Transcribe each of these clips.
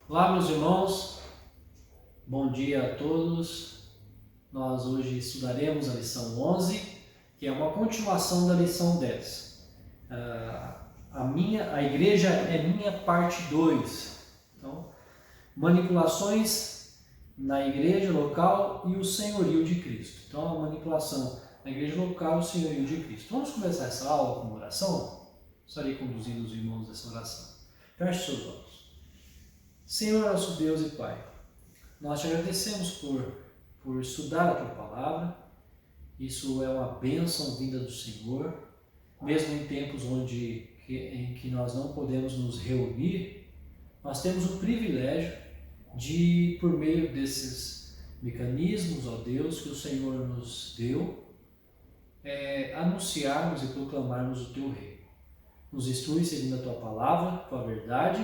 Olá, meus irmãos, bom dia a todos. Nós hoje estudaremos a lição 11, que é uma continuação da lição 10. A igreja é minha, parte 2. Então, manipulações na igreja local e o senhorio de Cristo. Então, a manipulação na igreja local e o senhorio de Cristo. Vamos começar essa aula com uma oração? Estarei conduzindo os irmãos nessa oração. Feche seus olhos. Senhor, nosso Deus e Pai, nós te agradecemos por estudar a Tua Palavra. Isso é uma bênção vinda do Senhor, mesmo em tempos em que nós não podemos nos reunir, nós temos o privilégio de, por meio desses mecanismos, ó Deus, que o Senhor nos deu, anunciarmos e proclamarmos o Teu Reino. Nos instrui segundo a Tua Palavra, Tua verdade,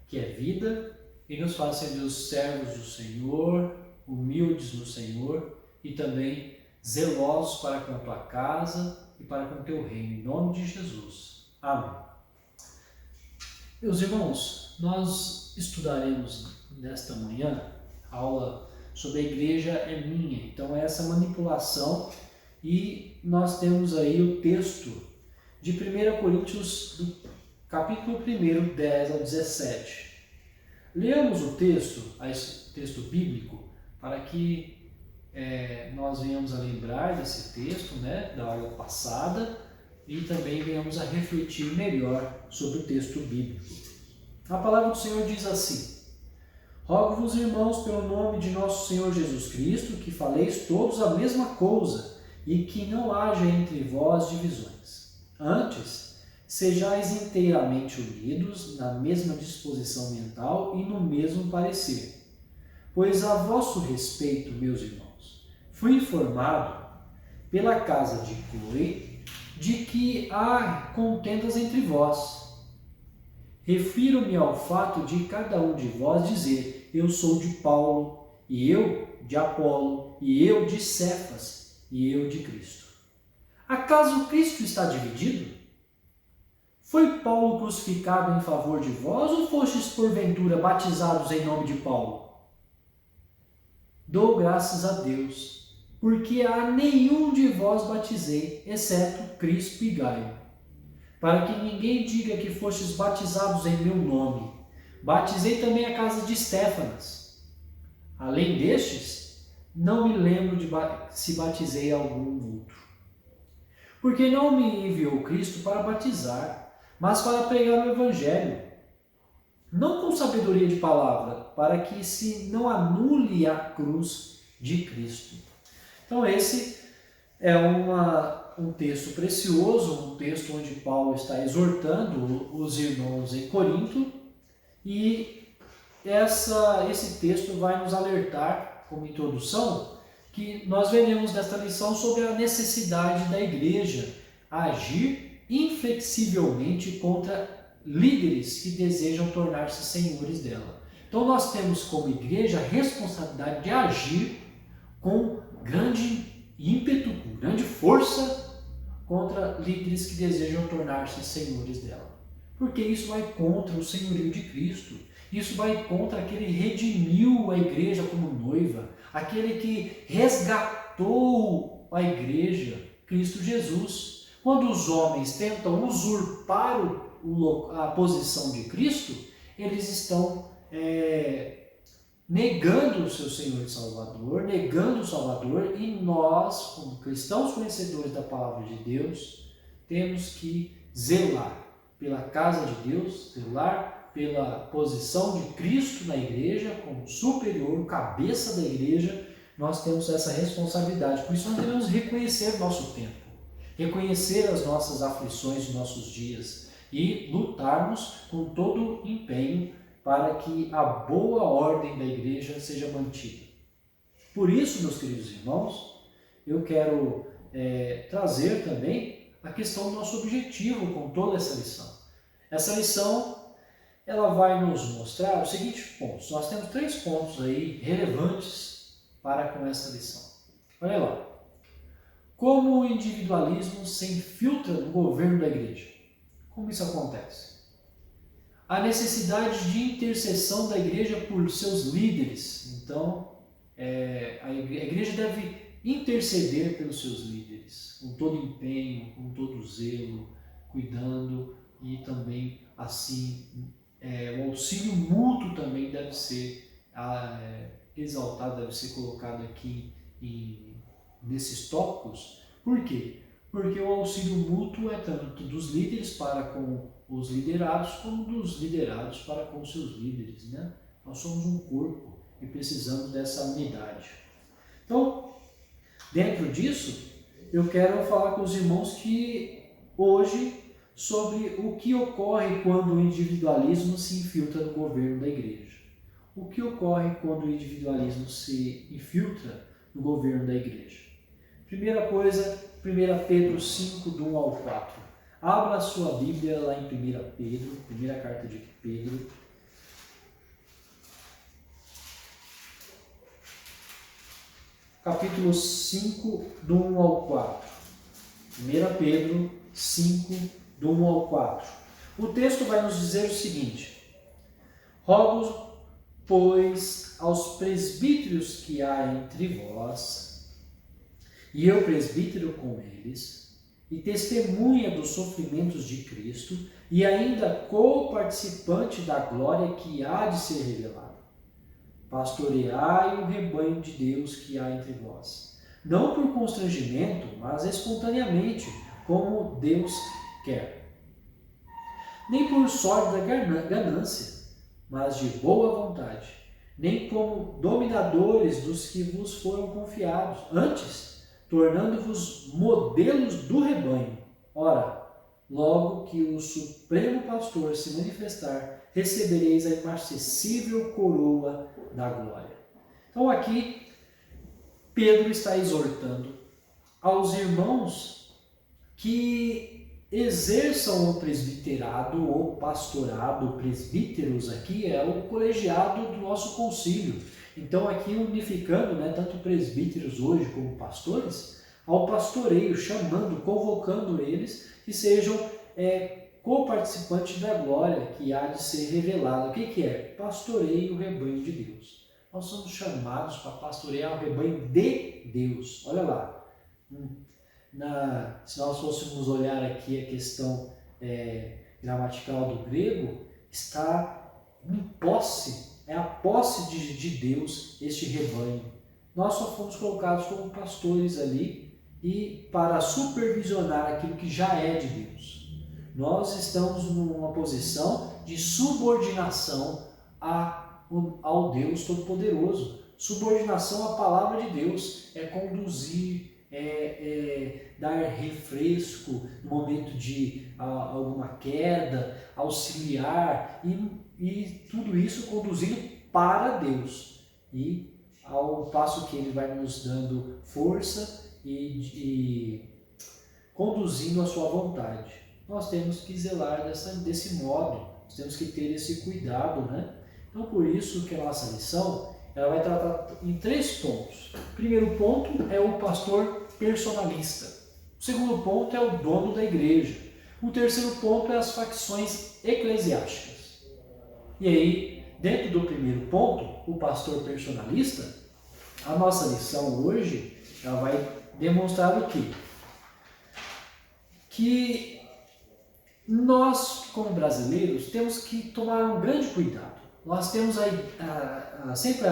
que é vida, e nos faça ser os servos do Senhor, humildes no Senhor e também zelosos para com a Tua casa e para com o Teu reino, em nome de Jesus. Amém. Meus irmãos, nós estudaremos nesta manhã a aula sobre a igreja é minha, então essa manipulação, e nós temos aí o texto de 1 Coríntios, do capítulo 1, 10 ao 17. Leamos o texto bíblico, para que nós venhamos a lembrar desse texto, da aula passada, e também venhamos a refletir melhor sobre o texto bíblico. A palavra do Senhor diz assim: Rogo-vos, irmãos, pelo nome de nosso Senhor Jesus Cristo, que faleis todos a mesma coisa, e que não haja entre vós divisões. Antes, sejais inteiramente unidos na mesma disposição mental e no mesmo parecer. Pois a vosso respeito, meus irmãos, fui informado pela casa de Cloe de que há contendas entre vós. Refiro-me ao fato de cada um de vós dizer: eu sou de Paulo, e eu de Apolo, e eu de Cefas, e eu de Cristo. Acaso Cristo está dividido? Foi Paulo crucificado em favor de vós, ou fostes porventura batizados em nome de Paulo? Dou graças a Deus, porque a nenhum de vós batizei, exceto Crispo e Gaio, para que ninguém diga que fostes batizados em meu nome. Batizei também a casa de Estéfanas. Além destes, não me lembro de se batizei algum outro. Porque não me enviou Cristo para batizar, mas para pregar o Evangelho, não com sabedoria de palavra, para que se não anule a cruz de Cristo. Então esse é um texto precioso, um texto onde Paulo está exortando os irmãos em Corinto, e esse texto vai nos alertar, como introdução, que nós veremos nesta lição sobre a necessidade da igreja agir inflexivelmente contra líderes que desejam tornar-se senhores dela. Então nós temos como igreja a responsabilidade de agir com grande ímpeto, com grande força contra líderes que desejam tornar-se senhores dela. Porque isso vai contra o senhorio de Cristo. Isso vai contra aquele que redimiu a igreja como noiva, aquele que resgatou a igreja, Cristo Jesus. Quando os homens tentam usurpar a posição de Cristo, eles estão negando o seu Senhor e Salvador, negando o Salvador, e nós, como cristãos conhecedores da Palavra de Deus, temos que zelar pela casa de Deus, zelar pela posição de Cristo na igreja, como superior, cabeça da igreja. Nós temos essa responsabilidade, por isso nós devemos reconhecer nosso tempo, reconhecer as nossas aflições de nossos dias e lutarmos com todo empenho para que a boa ordem da igreja seja mantida. Por isso, meus queridos irmãos, eu quero trazer também a questão do nosso objetivo com toda essa lição. Essa lição ela vai nos mostrar os seguintes pontos. Nós temos 3 pontos aí relevantes para com essa lição. Olha lá. Como o individualismo se infiltra no governo da igreja? Como isso acontece? a necessidade de intercessão da igreja por seus líderes. Então, a igreja deve interceder pelos seus líderes, com todo empenho, com todo zelo, cuidando, e também, assim, o auxílio mútuo também deve ser exaltado, deve ser colocado aqui nesses tópicos. Por quê? Porque o auxílio mútuo é tanto dos líderes para com os liderados, como dos liderados para com os seus líderes, né? Nós somos um corpo e precisamos dessa unidade. Então, dentro disso, eu quero falar com os irmãos que hoje sobre o que ocorre quando o individualismo se infiltra no governo da igreja. O que ocorre quando o individualismo se infiltra no governo da igreja? Primeira coisa, 1 Pedro 5, do 1 ao 4. Abra a sua Bíblia lá em 1 Pedro, primeira carta de Pedro. Capítulo 5, do 1 ao 4. 1 Pedro 5, do 1 ao 4. O texto vai nos dizer o seguinte: rogo, pois, aos presbíteros que há entre vós, e eu presbítero com eles, e testemunha dos sofrimentos de Cristo, e ainda co-participante da glória que há de ser revelada. Pastoreai o rebanho de Deus que há entre vós, não por constrangimento, mas espontaneamente, como Deus quer. Nem por sorte da ganância, mas de boa vontade, nem como dominadores dos que vos foram confiados, antes, tornando-vos modelos do rebanho. Ora, logo que o Supremo Pastor se manifestar, recebereis a imarcessível coroa da glória. Então aqui, Pedro está exortando aos irmãos que exerçam o presbiterado ou pastorado. Presbíteros aqui é o colegiado do nosso concílio. Então aqui unificando, tanto presbíteros hoje como pastores, ao pastoreio, chamando, convocando eles que sejam co-participantes da glória que há de ser revelada. O que é? Pastoreio o rebanho de Deus. Nós somos chamados para pastorear o rebanho de Deus. Olha lá, se nós fôssemos olhar aqui a questão gramatical do grego, está em posse, é a posse de Deus este rebanho. Nós só fomos colocados como pastores ali e para supervisionar aquilo que já é de Deus. Nós estamos numa posição de subordinação ao Deus Todo-Poderoso. Subordinação à palavra de Deus é conduzir, dar refresco no momento de alguma queda, auxiliar e tudo isso conduzindo para Deus. E ao passo que Ele vai nos dando força e conduzindo a sua vontade. Nós temos que zelar desse modo, nós temos que ter esse cuidado, Então, por isso que a nossa lição ela vai tratar em 3 pontos. O primeiro ponto é o pastor personalista. O segundo ponto é o dono da igreja. O terceiro ponto é as facções eclesiásticas. E aí, dentro do primeiro ponto, o pastor personalista, a nossa lição hoje ela vai demonstrar o quê? Que nós, como brasileiros, temos que tomar um grande cuidado. Nós temos sempre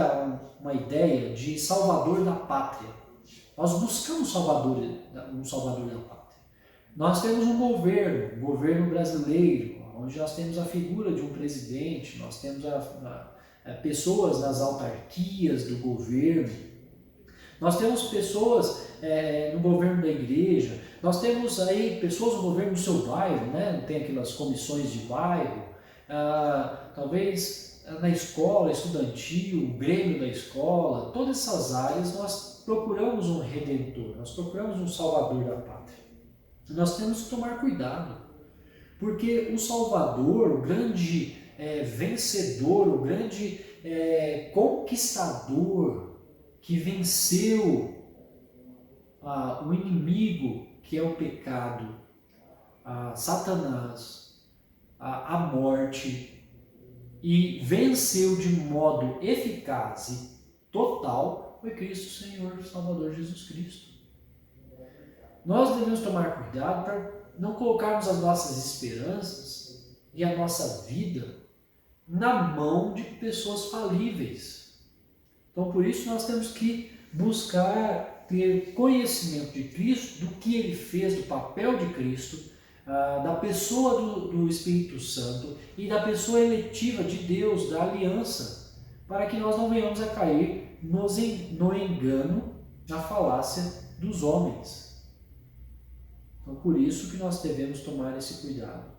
uma ideia de salvador da pátria. Nós buscamos um salvador da pátria. Nós temos um governo brasileiro, onde nós temos a figura de um presidente, nós temos pessoas nas autarquias do governo, nós temos pessoas no governo da igreja, nós temos aí pessoas no governo do seu bairro, Tem aquelas comissões de bairro, talvez na escola estudantil, o grêmio da escola, todas essas áreas nós procuramos um redentor, nós procuramos um salvador da pátria. Nós temos que tomar cuidado, porque o salvador, o grande vencedor, o grande conquistador que venceu o inimigo, que é o pecado, Satanás, a morte, e venceu de modo eficaz e total foi Cristo Senhor, Salvador Jesus Cristo. Nós devemos tomar cuidado para não colocarmos as nossas esperanças e a nossa vida na mão de pessoas falíveis. Então, por isso, nós temos que buscar ter conhecimento de Cristo, do que Ele fez, do papel de Cristo, da pessoa do Espírito Santo e da pessoa eletiva de Deus, da aliança, para que nós não venhamos a cair no engano, na falácia dos homens. Então, por isso que nós devemos tomar esse cuidado.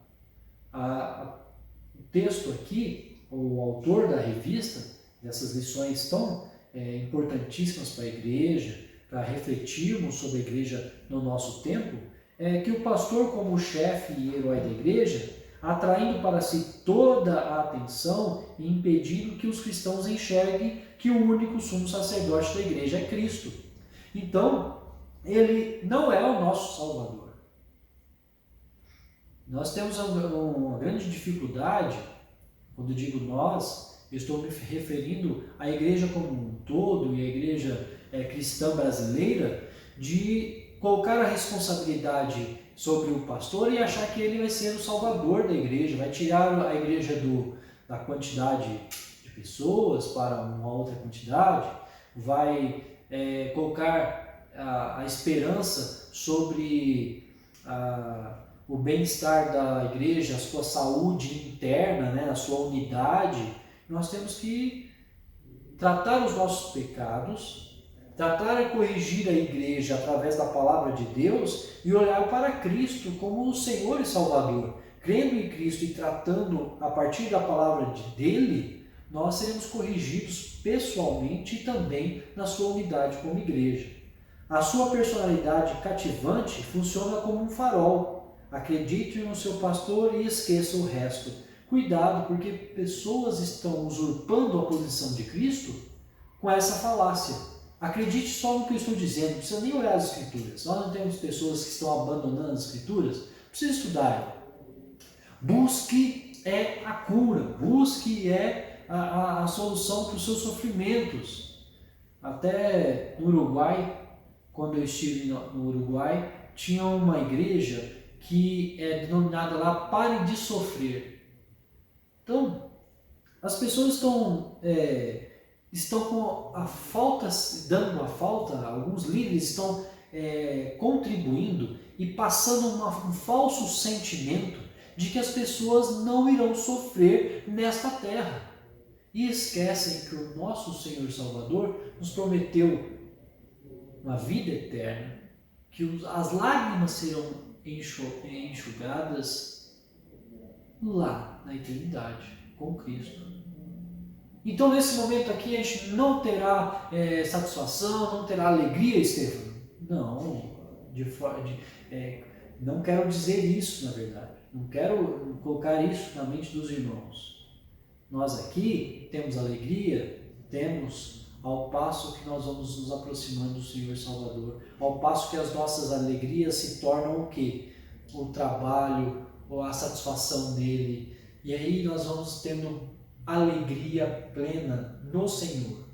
O texto aqui, o autor da revista, dessas lições tão importantíssimas para a igreja, para refletirmos sobre a igreja no nosso tempo, é que o pastor, como chefe e herói da igreja, atraindo para si toda a atenção e impedindo que os cristãos enxerguem que o único sumo sacerdote da igreja é Cristo. Então, ele não é o nosso Salvador. Nós temos uma grande dificuldade, quando digo nós, eu estou me referindo à igreja como um todo e à igreja cristã brasileira, de colocar a responsabilidade sobre o pastor e achar que ele vai ser o salvador da igreja, vai tirar a igreja da quantidade de pessoas para uma outra quantidade, vai colocar a esperança sobre o bem-estar da igreja, a sua saúde interna, né, a sua unidade. Nós temos que tratar os nossos pecados, tratar e corrigir a igreja através da palavra de Deus e olhar para Cristo como o Senhor e Salvador. Crendo em Cristo e tratando a partir da palavra dele, nós seremos corrigidos pessoalmente e também na sua unidade como igreja. A sua personalidade cativante funciona como um farol. Acredite no seu pastor e esqueça o resto. Cuidado, porque pessoas estão usurpando a posição de Cristo com essa falácia. Acredite só no que eu estou dizendo, não precisa nem olhar as Escrituras. Nós não temos pessoas que estão abandonando as Escrituras, precisa estudar. Busque a cura, busque a solução para os seus sofrimentos. Até no Uruguai, quando eu estive no Uruguai, tinha uma igreja que é denominada lá Pare de Sofrer. Então, as pessoas estão com a falta, dando uma falta, alguns líderes estão contribuindo e passando um falso sentimento de que as pessoas não irão sofrer nesta terra. E esquecem que o nosso Senhor Salvador nos prometeu uma vida eterna, que as lágrimas serão enxugadas lá na eternidade com Cristo. Então, nesse momento aqui, a gente não terá satisfação, não terá alegria, Estevão? Não, não quero dizer isso, na verdade. Não quero colocar isso na mente dos irmãos. Nós aqui temos alegria, temos ao passo que nós vamos nos aproximando do Senhor Salvador, ao passo que as nossas alegrias se tornam o quê? O trabalho, ou a satisfação nele. E aí nós vamos tendo alegria plena no Senhor,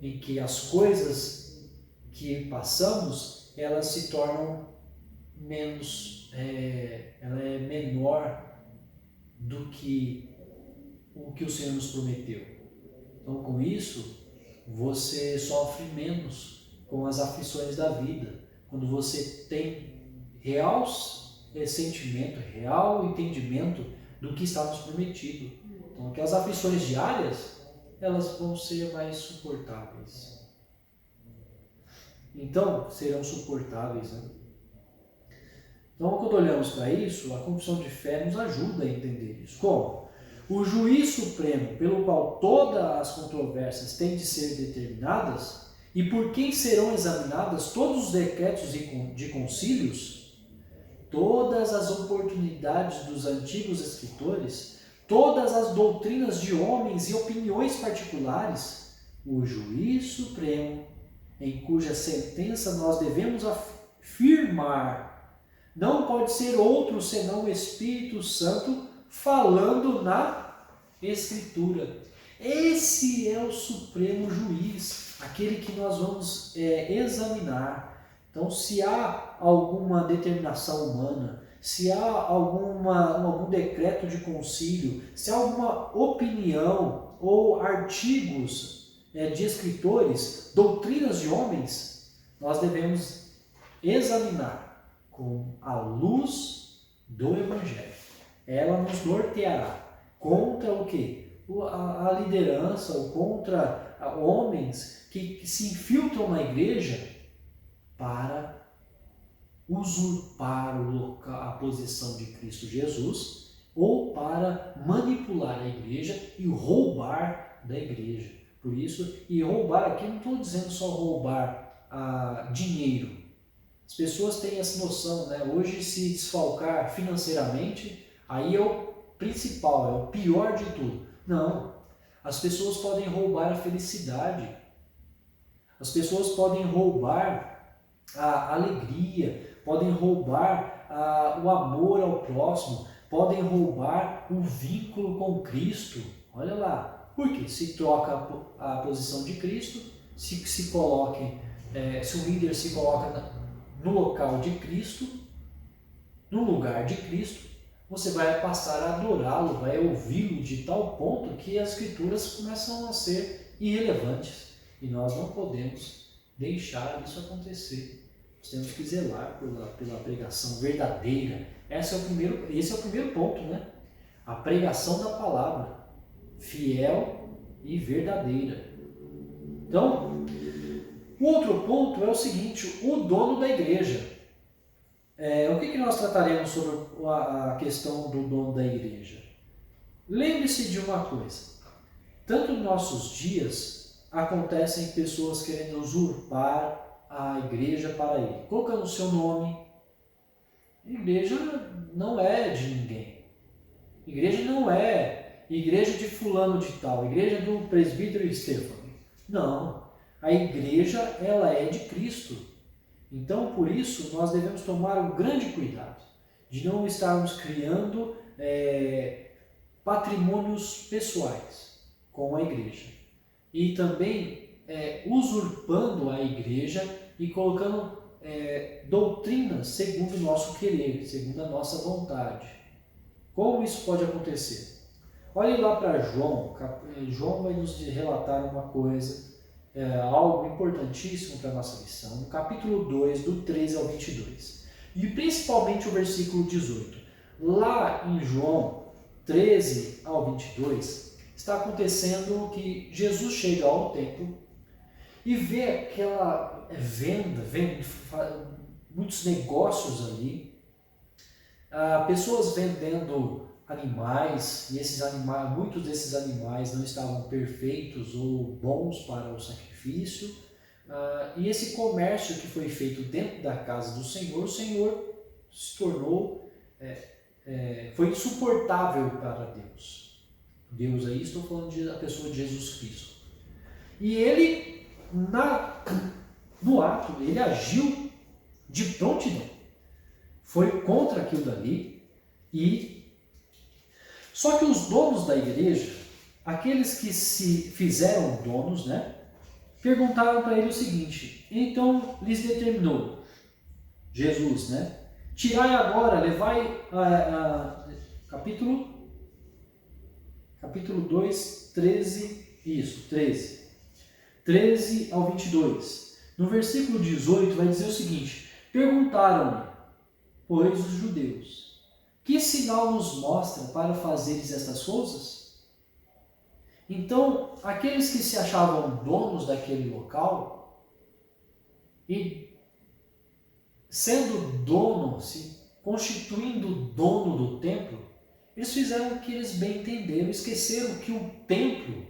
em que as coisas que passamos, elas se tornam ela é menor do que o que o Senhor nos prometeu. Então, com isso, você sofre menos com as aflições da vida, quando você tem real sentimento, real entendimento do que está nos prometido. Então, aquelas aflições diárias, elas vão ser mais suportáveis. Então, serão suportáveis, né? Então, quando olhamos para isso, a confissão de fé nos ajuda a entender isso. Como? O juiz supremo, pelo qual todas as controvérsias têm de ser determinadas, e por quem serão examinadas todos os decretos de concílios, todas as oportunidades dos antigos escritores, todas as doutrinas de homens e opiniões particulares, o juiz supremo, em cuja sentença nós devemos afirmar, não pode ser outro senão o Espírito Santo falando na Escritura. Esse é o supremo juiz, aquele que nós vamos examinar. Então, se há alguma determinação humana, se há algum decreto de concílio, se há alguma opinião ou artigos de escritores, doutrinas de homens, nós devemos examinar com a luz do Evangelho. Ela nos norteará contra o quê? A liderança, ou contra homens que se infiltram na igreja para usurpar a posição de Cristo Jesus, ou para manipular a igreja e roubar da igreja. Por isso, e roubar aqui, não estou dizendo só roubar dinheiro. As pessoas têm essa noção, né? Hoje, se desfalcar financeiramente, aí é o principal, é o pior de tudo. Não, as pessoas podem roubar a felicidade, as pessoas podem roubar a alegria, podem roubar o amor ao próximo, podem roubar o vínculo com Cristo. Olha lá, porque se troca a posição de Cristo, se o líder se coloca no local de Cristo, no lugar de Cristo, você vai passar a adorá-lo, vai ouvi-lo de tal ponto que as escrituras começam a ser irrelevantes. E nós não podemos deixar isso acontecer. Nós temos que zelar pela pregação verdadeira. Esse é o primeiro ponto, né? A pregação da palavra, fiel e verdadeira. Então, o outro ponto é o seguinte: o dono da igreja. O que nós trataremos sobre a questão do dono da igreja? Lembre-se de uma coisa: tanto nos nossos dias acontecem pessoas querendo usurpar a igreja para ele, colocando o seu nome. A igreja não é de ninguém. A igreja não é igreja de fulano de tal, igreja do presbítero Estefano. Não, a igreja ela é de Cristo. Então, por isso, nós devemos tomar um grande cuidado de não estarmos criando patrimônios pessoais com a igreja. E também usurpando a igreja e colocando doutrinas segundo o nosso querer, segundo a nossa vontade. Como isso pode acontecer? Olhem lá para João. João vai nos relatar uma coisa, algo importantíssimo para a nossa lição, no capítulo 2, do 13 ao 22. E principalmente o versículo 18. Lá em João 13 ao 22, está acontecendo que Jesus chega ao templo e vê aquela venda, muitos negócios ali, pessoas vendendo animais, e muitos desses animais não estavam perfeitos ou bons para o sacrifício, e esse comércio que foi feito dentro da casa do Senhor, o Senhor se tornou, foi insuportável para Deus. Deus aí, estou falando da pessoa de Jesus Cristo. E ele, no ato, ele agiu de prontidão, foi contra aquilo dali. Só que os donos da igreja, aqueles que se fizeram donos, né, perguntaram para ele o seguinte: então lhes determinou Jesus, né, tirai agora, levai capítulo 2, 13 ao 22. No versículo 18 vai dizer o seguinte: perguntaram-lhe, pois, os judeus: que sinal nos mostra para fazeres estas coisas? Então, aqueles que se achavam donos daquele local, e sendo dono, se constituindo dono do templo, eles fizeram o que eles bem entenderam, esqueceram que o templo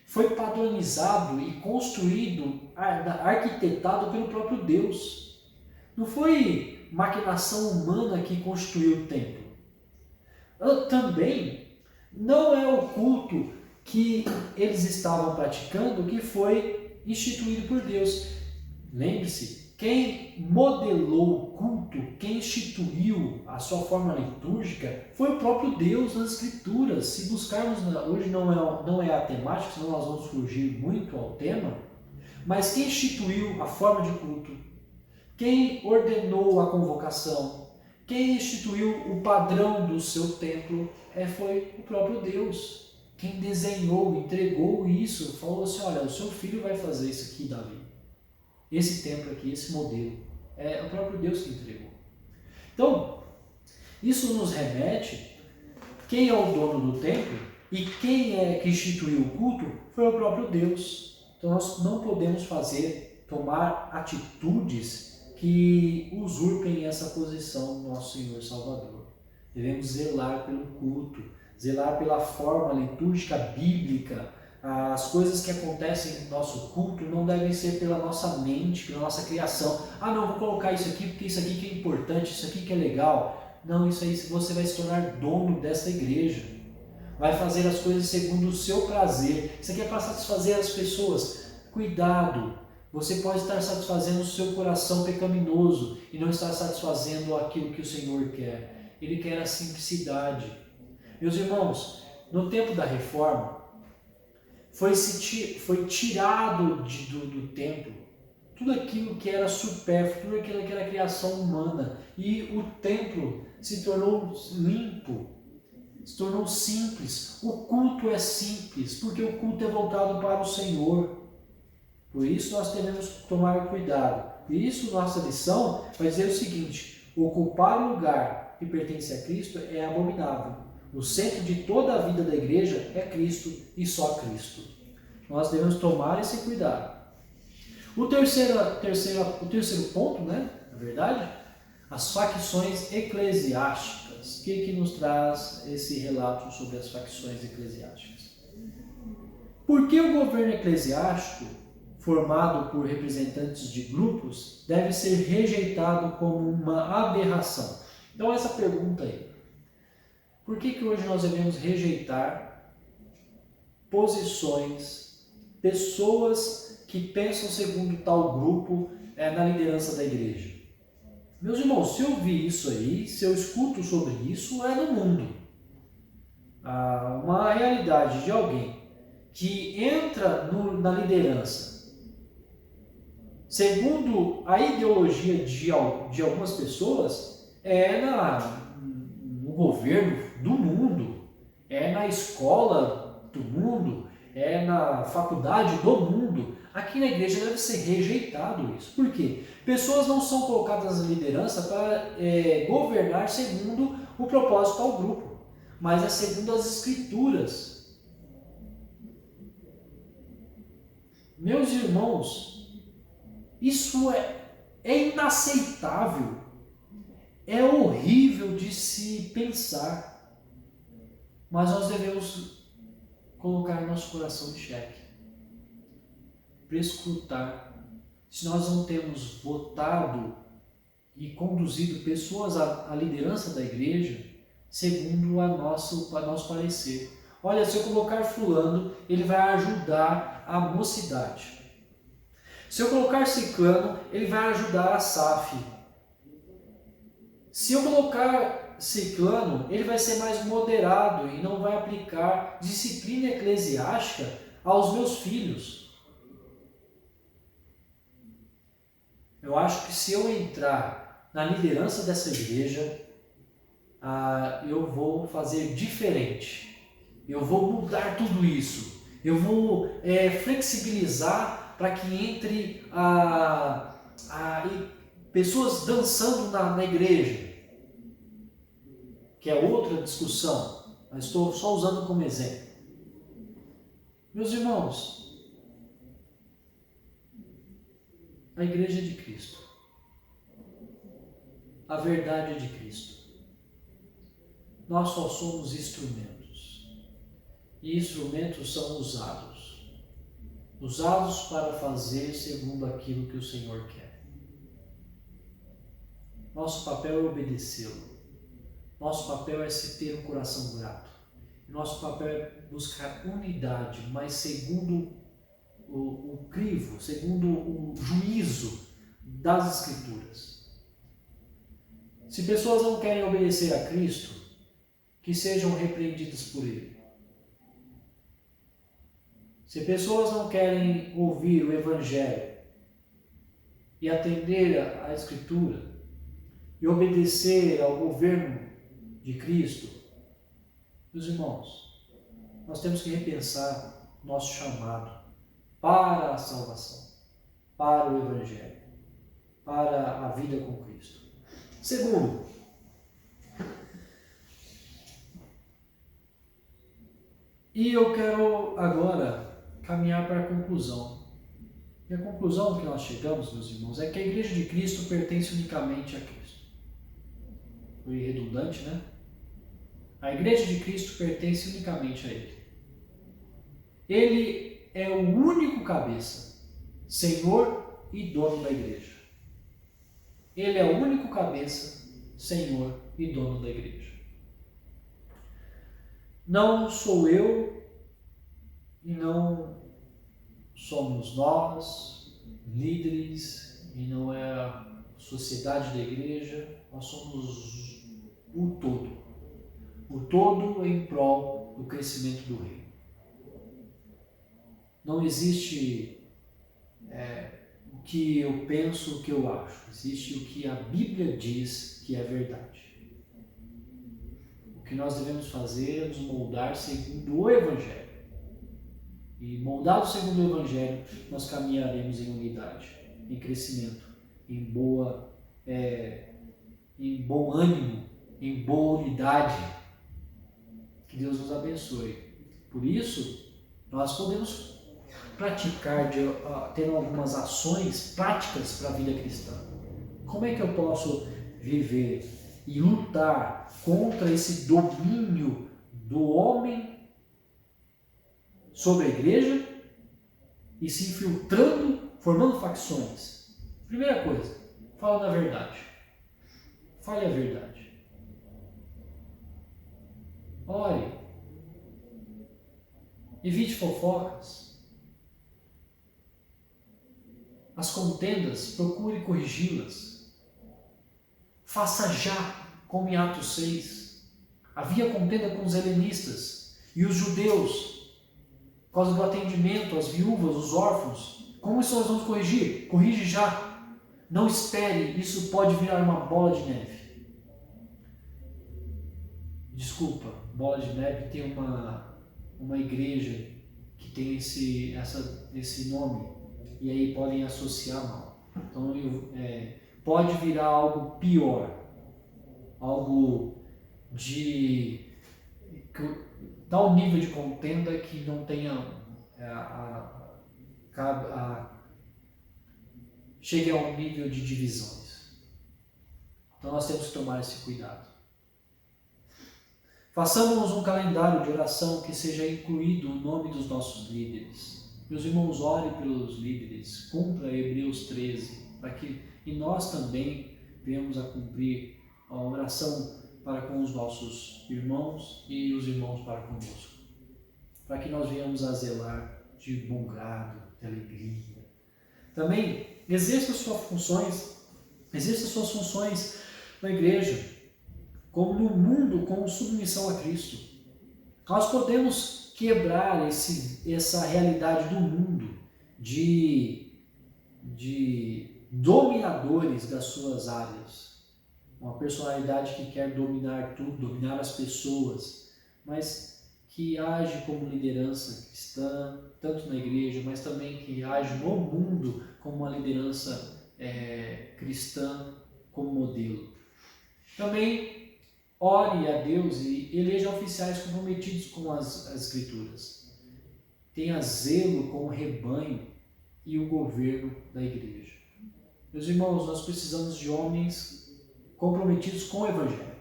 foi padronizado e construído, arquitetado pelo próprio Deus. Não foi maquinação humana que construiu o templo. Também não é o culto que eles estavam praticando que foi instituído por Deus. Lembre-se, quem modelou o culto, quem instituiu a sua forma litúrgica, foi o próprio Deus nas Escrituras. Se buscarmos, hoje não é a temática, senão nós vamos fugir muito ao tema, mas quem instituiu a forma de culto, quem ordenou a convocação, quem instituiu o padrão do seu templo, foi o próprio Deus. Quem desenhou, entregou isso, falou assim, olha, o seu filho vai fazer isso aqui, Davi. Esse templo aqui, esse modelo, é o próprio Deus que entregou. Então, isso nos remete, quem é o dono do templo e quem é que instituiu o culto foi o próprio Deus. Então nós não podemos tomar atitudes que usurpem essa posição do nosso Senhor Salvador. Devemos zelar pelo culto, zelar pela forma litúrgica bíblica. As coisas que acontecem no nosso culto não devem ser pela nossa mente, pela nossa criação. Ah, não, vou colocar isso aqui porque isso aqui que é importante, isso aqui que é legal. Não, isso aí você vai se tornar dono dessa igreja. Vai fazer as coisas segundo o seu prazer. Isso aqui é para satisfazer as pessoas. Cuidado, você pode estar satisfazendo o seu coração pecaminoso e não estar satisfazendo aquilo que o Senhor quer. Ele quer a simplicidade. Meus irmãos, no tempo da reforma, foi tirado do templo tudo aquilo que era supérfluo, tudo aquilo que era criação humana, e o templo se tornou limpo, se tornou simples. O culto é simples, porque o culto é voltado para o Senhor. Por isso nós devemos tomar cuidado. Por isso nossa lição vai dizer o seguinte: ocupar o lugar que pertence a Cristo é abominável. O centro de toda a vida da igreja é Cristo e só Cristo. Nós devemos tomar esse cuidado. O terceiro ponto, né, na verdade, as facções eclesiásticas. O que nos traz esse relato sobre as facções eclesiásticas? Por que o governo eclesiástico, formado por representantes de grupos, deve ser rejeitado como uma aberração? Então essa pergunta aí. Por que hoje nós devemos rejeitar posições, pessoas que pensam segundo tal grupo na liderança da igreja? Meus irmãos, se eu vi isso aí, se eu escuto sobre isso, é no mundo. Uma realidade de alguém que entra na liderança, segundo a ideologia de algumas pessoas, no governo do mundo, é na escola do mundo, é na faculdade do mundo. Aqui na igreja deve ser rejeitado isso. Por quê? Pessoas não são colocadas na liderança para governar segundo o propósito ao grupo, mas é segundo as Escrituras. Meus irmãos, isso é inaceitável, é horrível de se pensar, mas nós devemos colocar nosso coração em xeque, prescrutar se nós não temos votado e conduzido pessoas à liderança da igreja segundo o nosso parecer. Olha, se eu colocar fulano, ele vai ajudar a mocidade. Se eu colocar ciclano, ele vai ajudar a SAF. Se eu colocar ciclano, ele vai ser mais moderado e não vai aplicar disciplina eclesiástica aos meus filhos. Eu acho que se eu entrar na liderança dessa igreja, eu vou fazer diferente. Eu vou mudar tudo isso. Eu vou flexibilizar para que entre pessoas dançando na igreja, que é outra discussão, mas estou só usando como exemplo. Meus irmãos, a igreja é de Cristo, a verdade é de Cristo. Nós só somos instrumentos, e instrumentos são usados para fazer segundo aquilo que o Senhor quer. Nosso papel é obedecê-lo. Nosso papel é ter um coração grato. Nosso papel é buscar unidade, mas segundo o crivo, segundo o juízo das Escrituras. Se pessoas não querem obedecer a Cristo, que sejam repreendidas por Ele. Se pessoas não querem ouvir o Evangelho e atender à Escritura e obedecer ao governo de Cristo, meus irmãos, nós temos que repensar nosso chamado para a salvação, para o Evangelho, para a vida com Cristo. Segundo, e eu quero agora caminhar para a conclusão. E a conclusão que nós chegamos, meus irmãos, é que a Igreja de Cristo pertence unicamente a Cristo. Foi redundante, né? A Igreja de Cristo pertence unicamente a Ele. Ele é o único cabeça, Senhor e dono da Igreja. Ele é o único cabeça, Senhor e dono da Igreja. Não sou eu e não somos nós, líderes, e não é a sociedade da Igreja, nós somos o todo em prol do crescimento do reino. Não existe o que eu penso, o que eu acho. Existe o que a Bíblia diz que é verdade. O que nós devemos fazer é nos moldar segundo o Evangelho. E moldados segundo o Evangelho, nós caminharemos em unidade, em crescimento, em bom ânimo, em boa unidade. Que Deus nos abençoe. Por isso, nós podemos praticar, ter algumas ações práticas para a vida cristã. Como é que eu posso viver e lutar contra esse domínio do homem sobre a igreja e se infiltrando, formando facções? Primeira coisa, fala na verdade. Fale a verdade. Ore. Evite fofocas. As contendas, procure corrigi-las. Faça já, como em Atos 6. Havia contenda com os helenistas e os judeus, por causa do atendimento às viúvas, os órfãos. Como isso nós vamos corrigir? Corrige já. Não espere, isso pode virar uma bola de neve. Desculpa, bola de neve tem uma igreja que tem esse nome. E aí podem associar mal. Então pode virar algo pior, algo de tal nível de contenda que não tenha chegue a um nível de divisões. Então nós temos que tomar esse cuidado. Façamos um calendário de oração que seja incluído o nome dos nossos líderes. Meus irmãos, ore pelos líderes, cumpra Hebreus 13, e nós também venhamos a cumprir a oração para com os nossos irmãos e os irmãos para conosco, para que nós venhamos a zelar de bom grado, de alegria. Também exerça suas funções na igreja, como no mundo, com submissão a Cristo. Nós podemos quebrar essa realidade do mundo de dominadores das suas áreas. Uma personalidade que quer dominar tudo, dominar as pessoas, mas que age como liderança cristã, tanto na igreja, mas também que age no mundo como uma liderança cristã, como modelo. Também ore a Deus e eleja oficiais comprometidos com as Escrituras. Tenha zelo com o rebanho e o governo da igreja. Meus irmãos, nós precisamos de homens comprometidos com o Evangelho,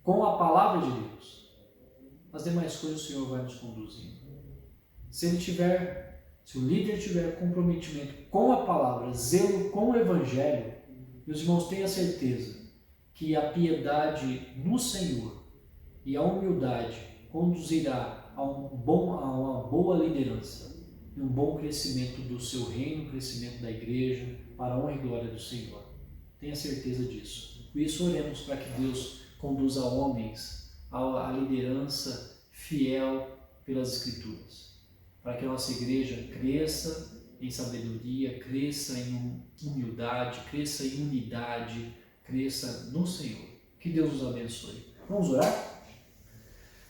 com a palavra de Deus. As demais coisas o Senhor vai nos conduzindo. Se o líder tiver comprometimento com a palavra, zelo com o Evangelho, meus irmãos, tenha certeza que a piedade no Senhor e a humildade conduzirá a uma boa liderança. e um bom crescimento do seu reino, crescimento da igreja, para a honra e glória do Senhor. Tenha certeza disso. Por isso, oremos para que Deus conduza homens à liderança fiel pelas Escrituras, para que a nossa igreja cresça em sabedoria, cresça em humildade, cresça em unidade, cresça no Senhor. Que Deus nos abençoe. Vamos orar?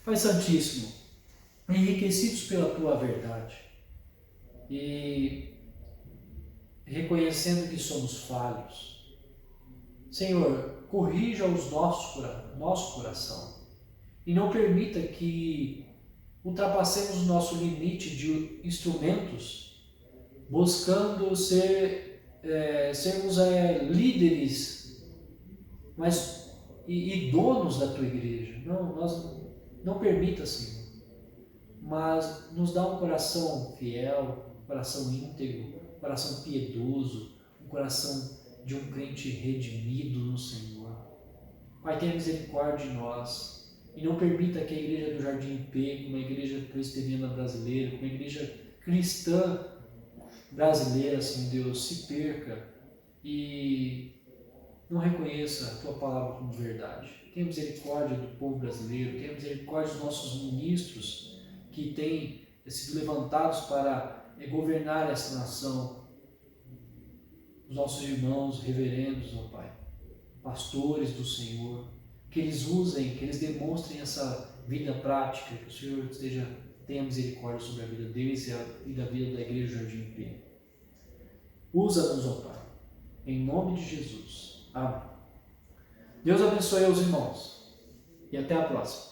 Pai Santíssimo, enriquecidos pela Tua verdade e reconhecendo que somos falhos, Senhor, corrija nosso coração e não permita que ultrapassemos o nosso limite de instrumentos buscando sermos líderes e donos da Tua igreja. Não permita, Senhor, mas nos dá um coração fiel, um coração íntegro, um coração piedoso, um coração de um crente redimido no Senhor. Pai, tenha misericórdia de nós e não permita que a igreja do Jardim P, como a igreja presbiteriana brasileira, como a igreja cristã brasileira, Senhor Deus, se perca e não reconheça a Tua palavra como verdade. Tenha misericórdia do povo brasileiro, tenha misericórdia dos nossos ministros que têm sido levantados para governar essa nação, os nossos irmãos reverendos, ó Pai, pastores do Senhor, que eles usem, que eles demonstrem essa vida prática, que o Senhor tenha misericórdia sobre a vida deles e da vida da Igreja Jardim P. Usa-nos, ó Pai, em nome de Jesus. Amém. Deus abençoe os irmãos e até a próxima.